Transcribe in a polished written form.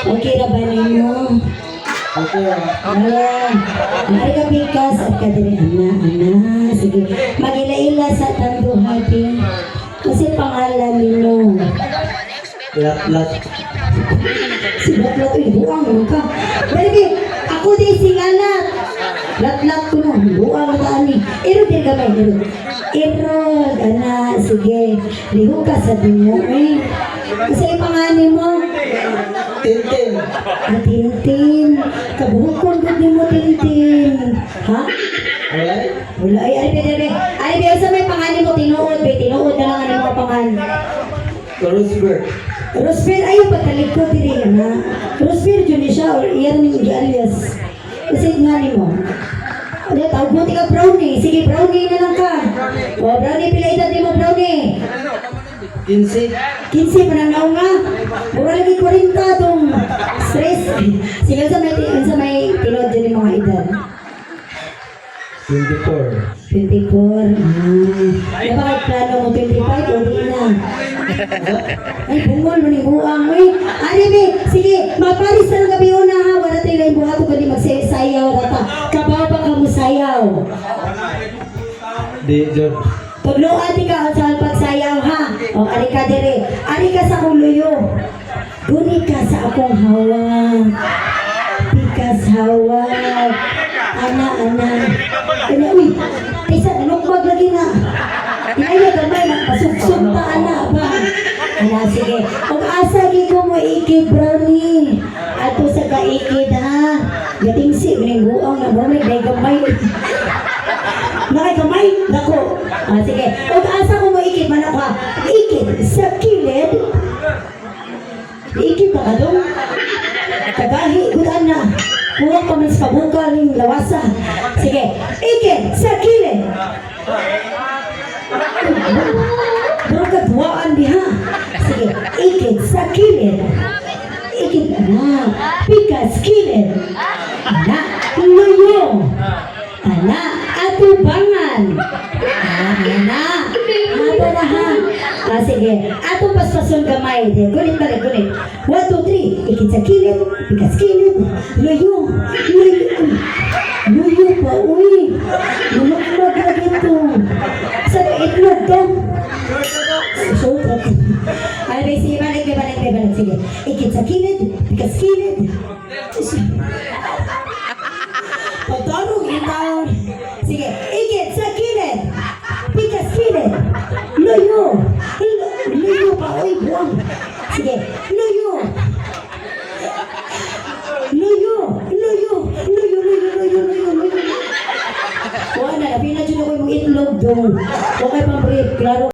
Okay na ba ninyo? Okay. Ayan. Ay ka pikas at ka din, ana. Sige. Magila-ila sa tanduhati. Kasi pangalan ninyo. Lat-lat. Si Lat-lat, buang mo ka. Baby, ako din singalat. Lat-lat ko no, buang ka ani. Iro din ka ba, iro. Iro, ana, sige. Liho ka sa dinyo, eh. Kasi pangalan mo. Tintin. Tintin. Kabuhukon ko din mo, Tintin. Ha? Wala? Wala. Ay, sa may pangalan mo, tinuod. Tinuod na lang ang mga pangalan. Rosberg. Rosfer, ayaw patalikod din na. Rosfer, dyan siya, or iyan yung alias. Kasi nga ni mo. Ano, tawag mo ka brownie. Sige, brownie na lang ka. O, brownie, pila edad mo, brownie. 15. 15 pa nang nga. Mura lagi 40 itong stress. Sige, sa may tinod dyan yung mga edad. 24. 24. Bakit plano mo 25 o di na? Ay, bungol mo ni buang mo eh. Ano be? Sige, magparis na ng gabi una ha. Wala tayo lang buhat ko kundi magsayaw rata. Kabaw pa ka mo sayaw. Di, John. Pagluan di ka sa pagsayaw ha. O, ari ka dire. Ari ka sa akong luyo. Guni ka sa akong hawak. Pikas hawak. Ana. Ana, uy. Isa, nukbag lagi na. Inayo gamay na. Pasuksok ta, ana ba? Ana, sige. Kung asa ko mo ikid, brownie. Ato sa kaikid ha. Gatingsi, miningguang na mo. May gamay. Nakikamay? Nako. Sige. Kung asa ko mo ikid, manok ha. Ikid sa kilid. Ikid pa ka doon. Kagahi, gudan na. Kuha pa mas pabuka rin lawasa. Sige. Ikid sa kilid. Bro ka duwaan diha. Sige. Ikid sa kilid. Ikid na. Pikas kilid. Ana. Luyo. Ana. Atubangan. Ana. Ato na ha. Sige. Ato paspason gamay. Gunit balik, gunit. 1, 2, 3. Ikid sa kilid. Pikas kilid. Luyo. Luyo pa. Uy. Lulog lagi ito. Saan yung itlog to? Short up. Ano ba? Sige, balik. Sige. Ikid sa kilid. Pikas kilid. Pagtarong itaw. Sige. Ikid sa kilid. Pikas kilid. Luyo. Luyo pa. Uy, buwang. Sige. Luyo. Wala na. Pinadyo na ko yung itlog doon. Huwag kayo pang-break. Klaro.